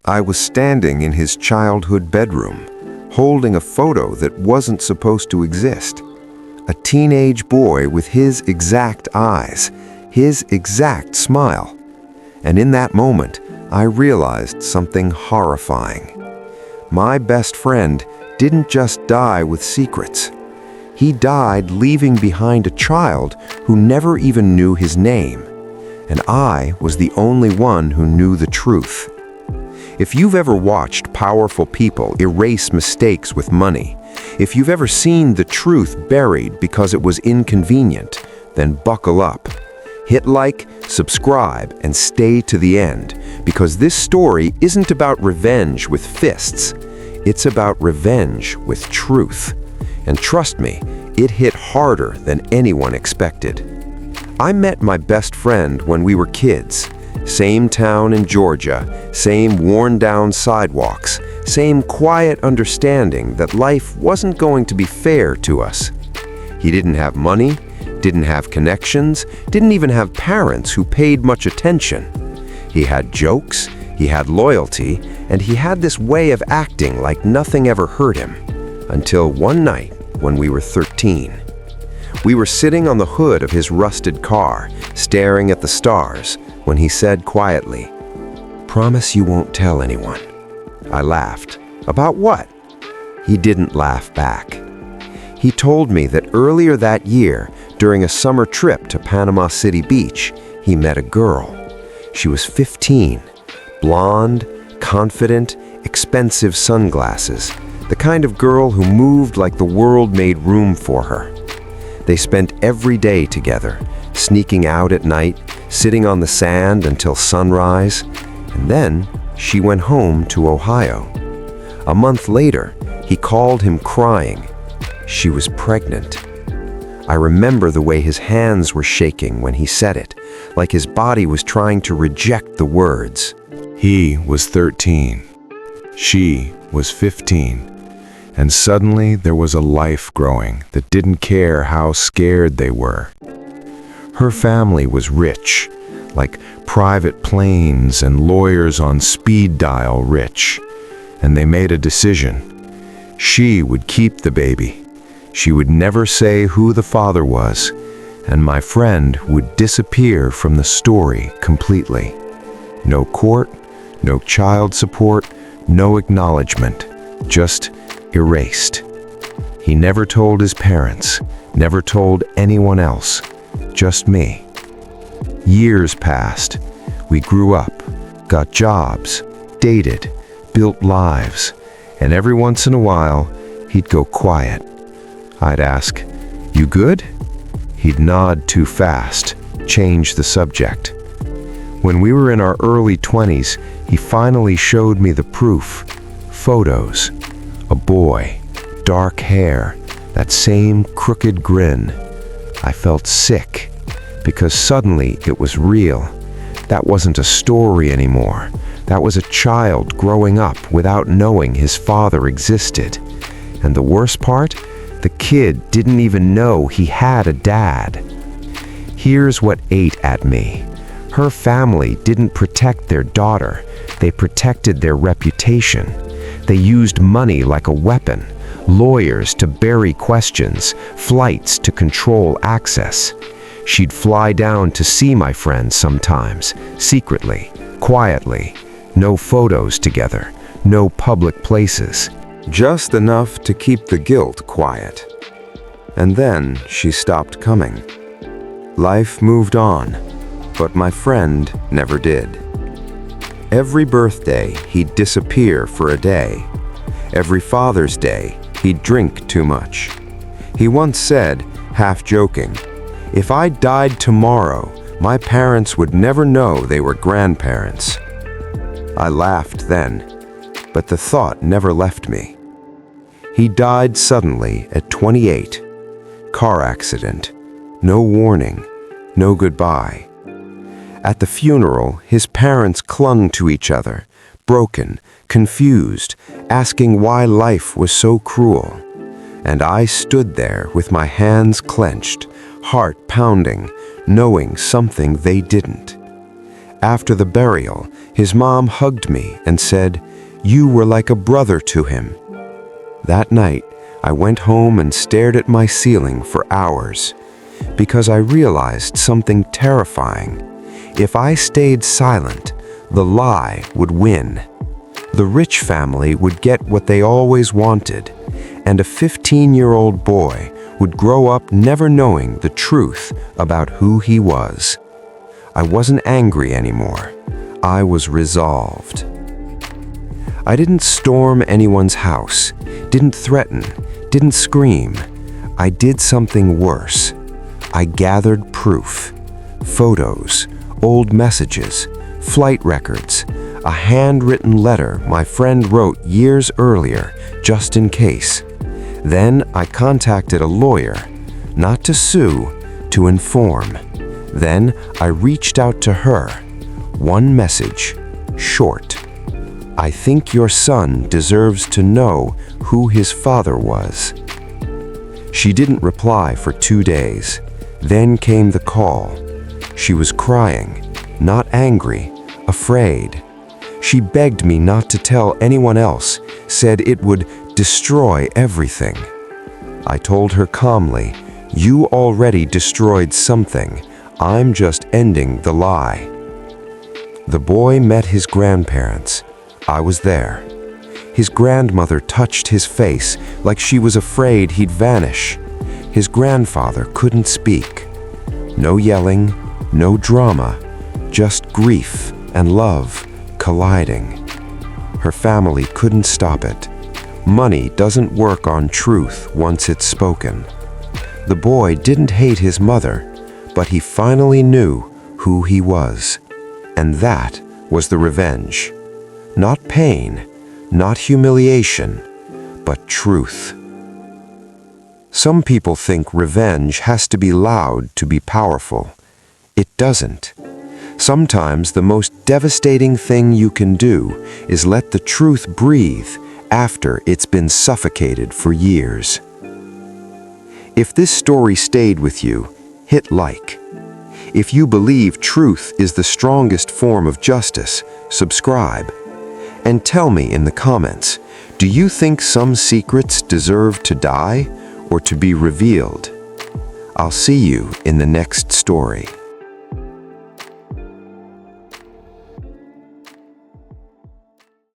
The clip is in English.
I was standing in his childhood bedroom, holding a photo that wasn't supposed to exist. A teenage boy with his exact eyes, his exact smile. And in that moment, I realized something horrifying. My best friend didn't just die with secrets. He died leaving behind a child who never even knew his name. And I was the only one who knew the truth. If you've ever watched powerful people erase mistakes with money, if you've ever seen the truth buried because it was inconvenient, then buckle up. Hit like, subscribe, and stay to the end, because this story isn't about revenge with fists. It's about revenge with truth. And trust me, it hit harder than anyone expected. I met my best friend when we were kids. Same town in Georgia, same worn-down sidewalks, same quiet understanding that life wasn't going to be fair to us. He didn't have money, didn't have connections, didn't even have parents who paid much attention. He had jokes, he had loyalty, and he had this way of acting like nothing ever hurt him. Until one night when we were 13. We were sitting on the hood of his rusted car, staring at the stars, when he said quietly, "Promise you won't tell anyone." I laughed. About what? He didn't laugh back. He told me that earlier that year, during a summer trip to Panama City Beach, he met a girl. She was 15, blonde, confident, expensive sunglasses, the kind of girl who moved like the world made room for her. They spent every day together, sneaking out at night, sitting on the sand until sunrise, and then she went home to Ohio. A month later, he called him crying. She was pregnant. I remember the way his hands were shaking when he said it, like his body was trying to reject the words. He was 13. She was 15. And suddenly there was a life growing that didn't care how scared they were. Her family was rich, like private planes and lawyers on speed dial rich, and they made a decision. She would keep the baby. She would never say who the father was, and my friend would disappear from the story completely. No court, no child support, no acknowledgement, just erased. He never told his parents, never told anyone else, just me. Years passed. We grew up, got jobs, dated, built lives, and every once in a while, he'd go quiet. I'd ask, "You good?" He'd nod too fast, change the subject. When we were in our early 20s, he finally showed me the proof. Photos. A boy, dark hair, that same crooked grin. I felt sick, because suddenly it was real. That wasn't a story anymore. That was a child growing up without knowing his father existed. And the worst part? The kid didn't even know he had a dad. Here's what ate at me. Her family didn't protect their daughter. They protected their reputation. They used money like a weapon, lawyers to bury questions, flights to control access. She'd fly down to see my friends sometimes, secretly, quietly. No photos together, no public places. Just enough to keep the guilt quiet. And then she stopped coming. Life moved on, but my friend never did. Every birthday, he'd disappear for a day. Every Father's Day, he'd drink too much. He once said, half joking, "If I died tomorrow, my parents would never know they were grandparents." I laughed then, but the thought never left me. He died suddenly at 28. Car accident. No warning. No goodbye. At the funeral, his parents clung to each other, broken, confused, asking why life was so cruel. And I stood there with my hands clenched, heart pounding, knowing something they didn't. After the burial, his mom hugged me and said, "You were like a brother to him." That night, I went home and stared at my ceiling for hours because I realized something terrifying. If I stayed silent, the lie would win. The rich family would get what they always wanted, and a 15-year-old boy would grow up never knowing the truth about who he was. I wasn't angry anymore. I was resolved. I didn't storm anyone's house, didn't threaten, didn't scream. I did something worse. I gathered proof. Photos, old messages, flight records, a handwritten letter my friend wrote years earlier, just in case. Then I contacted a lawyer, not to sue, to inform. Then I reached out to her. One message, short. "I think your son deserves to know who his father was." She didn't reply for 2 days. Then came the call. She was crying, not angry, afraid. She begged me not to tell anyone else, said it would destroy everything. I told her calmly, "You already destroyed something. I'm just ending the lie." The boy met his grandparents. I was there. His grandmother touched his face like she was afraid he'd vanish. His grandfather couldn't speak. No yelling, no drama, just grief and love colliding. Her family couldn't stop it. Money doesn't work on truth once it's spoken. The boy didn't hate his mother, but he finally knew who he was. And that was the revenge. Not pain, not humiliation, but truth. Some people think revenge has to be loud to be powerful. It doesn't. Sometimes the most devastating thing you can do is let the truth breathe after it's been suffocated for years. If this story stayed with you, hit like. If you believe truth is the strongest form of justice, subscribe. And tell me in the comments, do you think some secrets deserve to die or to be revealed? I'll see you in the next story.